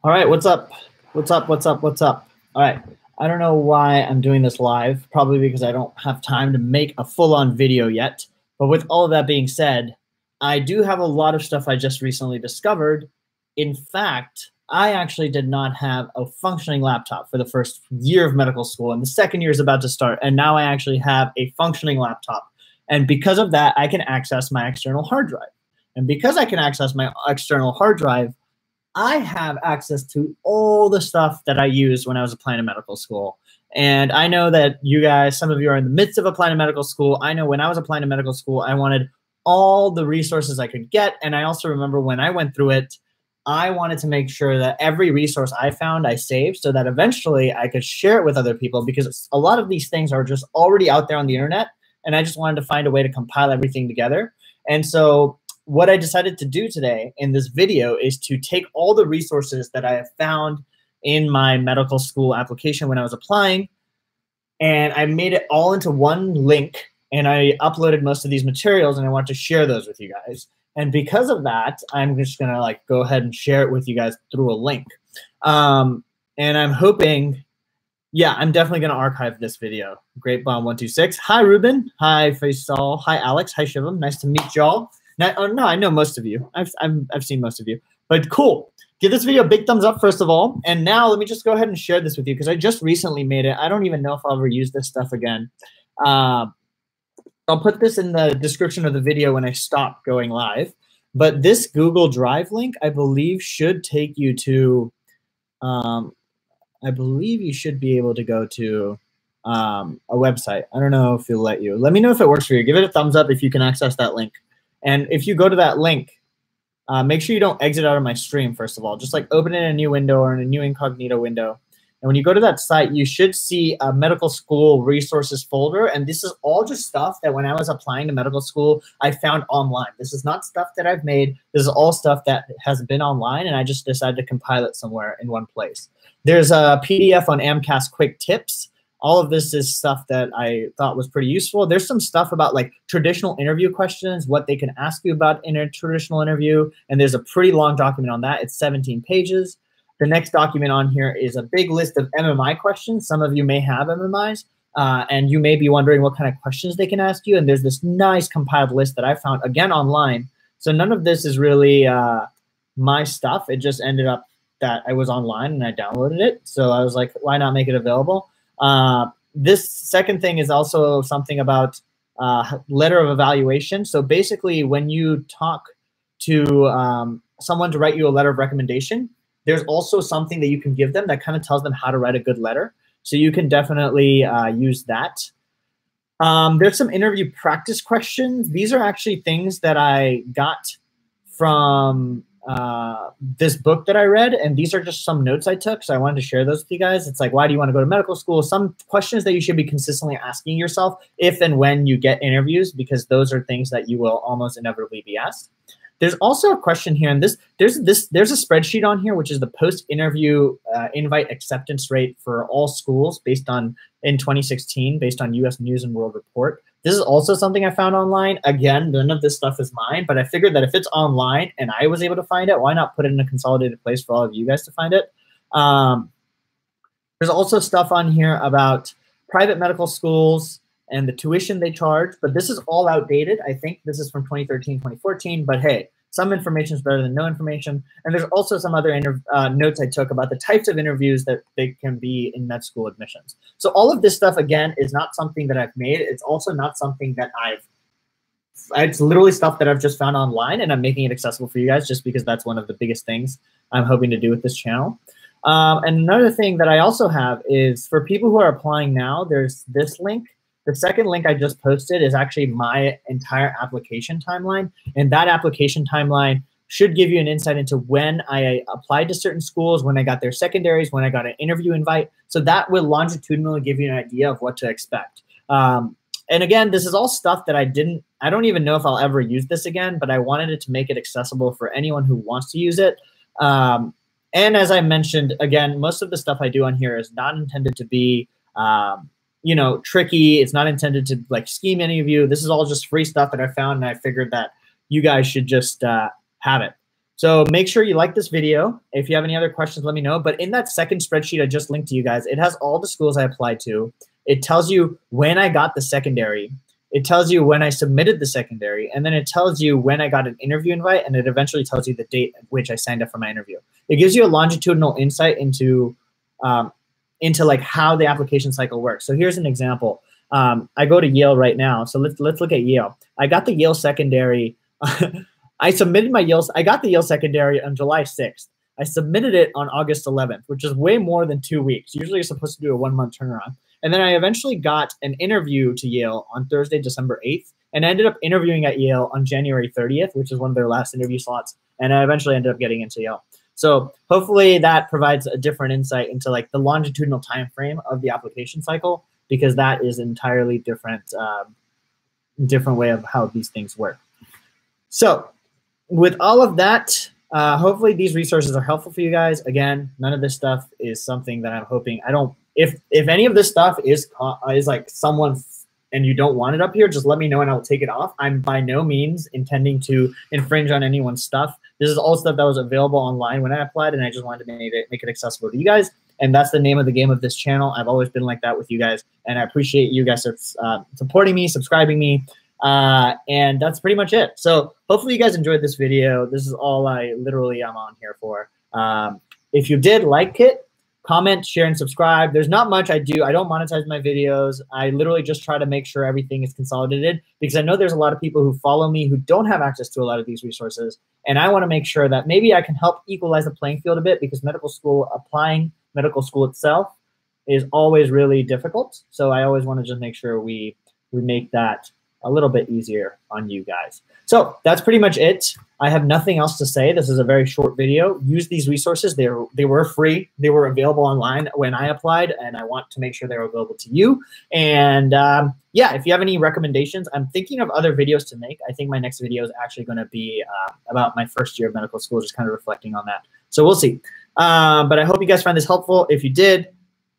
All right, what's up? What's up? What's up? What's up? All right, I don't know why I'm doing this live, probably because I don't have time to make a full-on video yet. But with all of that being said, I do have a lot of stuff I just recently discovered. In fact, I actually did not have a functioning laptop for the first year of medical school, and the second year is about to start, and now I actually have a functioning laptop. And because of that, I can access my external hard drive. And because I can access my external hard drive, I have access to all the stuff that I used when I was applying to medical school. And I know that you guys, some of you are in the midst of applying to medical school. I know when I was applying to medical school, I wanted all the resources I could get. And I also remember when I went through it, I wanted to make sure that every resource I found, I saved so that eventually I could share it with other people, because a lot of these things are just already out there on the internet. And I just wanted to find a way to compile everything together. And so what I decided to do today in this video is to take all the resources that I have found in my medical school application when I was applying, and I made it all into one link, and I uploaded most of these materials, and I want to share those with you guys. And because of that, I'm just gonna go ahead and share it with you guys through a link. And I'm hoping, yeah, I'm definitely gonna archive this video. Great Bomb 126. Hi Ruben. Hi Faisal. Hi Alex. Hi Shivam. Nice to meet y'all. Now, no, I know most of you. I've seen most of you. But cool. Give this video a big thumbs up, first of all. And now let me just go ahead and share this with you, because I just recently made it. I don't even know if I'll ever use this stuff again. I'll put this in the description of the video when I stop going live. But this Google Drive link, I believe, should take you to, I believe you should be able to go to a website. I don't know if it'll let you. Let me know if it works for you. Give it a thumbs up if you can access that link. And if you go to that link, make sure you don't exit out of my stream, first of all. Just open it in a new window or in a new incognito window. And when you go to that site, you should see a medical school resources folder. And this is all just stuff that when I was applying to medical school, I found online. This is not stuff that I've made. This is all stuff that has been online, and I just decided to compile it somewhere in one place. There's a PDF on AMCAS quick tips. All of this is stuff that I thought was pretty useful. There's some stuff about traditional interview questions, what they can ask you about in a traditional interview. And there's a pretty long document on that. It's 17 pages. The next document on here is a big list of MMI questions. Some of you may have MMIs, and you may be wondering what kind of questions they can ask you. And there's this nice compiled list that I found, again, online. So none of this is really my stuff. It just ended up that I was online and I downloaded it. So I was like, why not make it available? This second thing is also something about letter of evaluation. So basically, when you talk to someone to write you a letter of recommendation, there's also something that you can give them that kind of tells them how to write a good letter. So you can definitely use that. There's some interview practice questions. These are actually things that I got from this book that I read, and these are just some notes I took, so I wanted to share those with you guys. It's why do you want to go to medical school? Some questions that you should be consistently asking yourself if and when you get interviews, because those are things that you will almost inevitably be asked. There's also a question here, and there's a spreadsheet on here, which is the post-interview invite acceptance rate for all schools in 2016, based on U.S. News and World Report. This is also something I found online. Again, none of this stuff is mine, but I figured that if it's online and I was able to find it, why not put it in a consolidated place for all of you guys to find it? There's also stuff on here about private medical schools and the tuition they charge, but this is all outdated. I think this is from 2013, 2014, but hey, some information is better than no information. And there's also some other notes I took about the types of interviews that they can be in med school admissions. So all of this stuff, again, is not something that I've made. It's also not something that it's literally stuff that I've just found online, and I'm making it accessible for you guys just because that's one of the biggest things I'm hoping to do with this channel. And another thing that I also have is for people who are applying now, there's this link. The second link I just posted is actually my entire application timeline. And that application timeline should give you an insight into when I applied to certain schools, when I got their secondaries, when I got an interview invite. So that will longitudinally give you an idea of what to expect. And again, this is all stuff that I don't even know if I'll ever use this again, but I wanted it to make it accessible for anyone who wants to use it. And as I mentioned, again, most of the stuff I do on here is not intended to be tricky. It's not intended to scheme any of you. This is all just free stuff that I found, and I figured that you guys should just have it. So make sure you like this video. If you have any other questions, let me know. But in that second spreadsheet I just linked to you guys, it has all the schools I applied to. It tells you when I got the secondary. It tells you when I submitted the secondary. And then it tells you when I got an interview invite. And it eventually tells you the date at which I signed up for my interview. It gives you a longitudinal insight into like how the application cycle works. So here's an example. I go to Yale right now. So let's look at Yale. I got the Yale secondary. I got the Yale secondary on July 6th. I submitted it on August 11th, which is way more than 2 weeks. Usually you're supposed to do a 1-month turnaround. And then I eventually got an interview to Yale on Thursday, December 8th. And I ended up interviewing at Yale on January 30th, which is one of their last interview slots. And I eventually ended up getting into Yale. So hopefully that provides a different insight into like the longitudinal time frame of the application cycle, because that is entirely different way of how these things work. So with all of that, hopefully these resources are helpful for you guys. Again, none of this stuff is something that I'm hoping if any of this stuff is like someone and you don't want it up here, just let me know and I'll take it off. I'm by no means intending to infringe on anyone's stuff. This is all stuff that was available online when I applied, and I just wanted to make it accessible to you guys. And that's the name of the game of this channel. I've always been like that with you guys, and I appreciate you guys supporting me, subscribing me. And that's pretty much it. So hopefully you guys enjoyed this video. This is all I literally am on here for. If you did like it, comment, share, and subscribe. There's not much I do. I don't monetize my videos. I literally just try to make sure everything is consolidated, because I know there's a lot of people who follow me who don't have access to a lot of these resources. And I want to make sure that maybe I can help equalize the playing field a bit, because applying medical school itself is always really difficult. So I always want to just make sure we make that a little bit easier on you guys. So that's pretty much it. I have nothing else to say. This is a very short video. Use these resources. They were free. They were available online when I applied, and I want to make sure they're available to you. And yeah, if you have any recommendations, I'm thinking of other videos to make. I think my next video is actually going to be about my first year of medical school, just kind of reflecting on that. So we'll see. But I hope you guys find this helpful. If you did,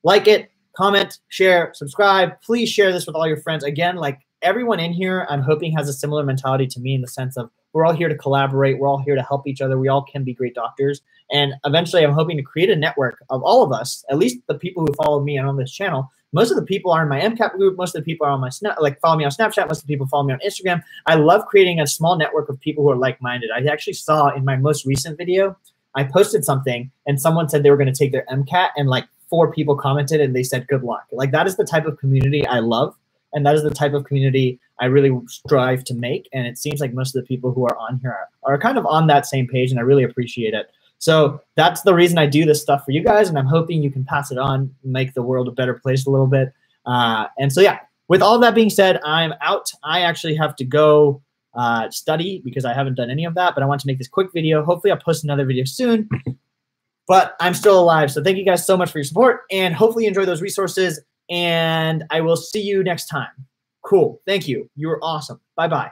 like it, comment, share, subscribe. Please share this with all your friends. Again, like, everyone in here, I'm hoping, has a similar mentality to me, in the sense of we're all here to collaborate. We're all here to help each other. We all can be great doctors. And eventually I'm hoping to create a network of all of us, at least the people who follow me and on this channel. Most of the people are in my AMCAS group. Most of the people are on my follow me on Snapchat. Most of the people follow me on Instagram. I love creating a small network of people who are like-minded. I actually saw in my most recent video, I posted something and someone said they were going to take their MCAT, and like 4 people commented and they said good luck. Like, that is the type of community I love. And that is the type of community I really strive to make. And it seems like most of the people who are on here are kind of on that same page, and I really appreciate it. So that's the reason I do this stuff for you guys, and I'm hoping you can pass it on, make the world a better place a little bit. And so, yeah, with all that being said, I'm out. I actually have to go study, because I haven't done any of that, but I want to make this quick video. Hopefully I'll post another video soon, but I'm still alive. So thank you guys so much for your support, and hopefully you enjoy those resources. And I will see you next time. Cool. Thank you. You were awesome. Bye-bye.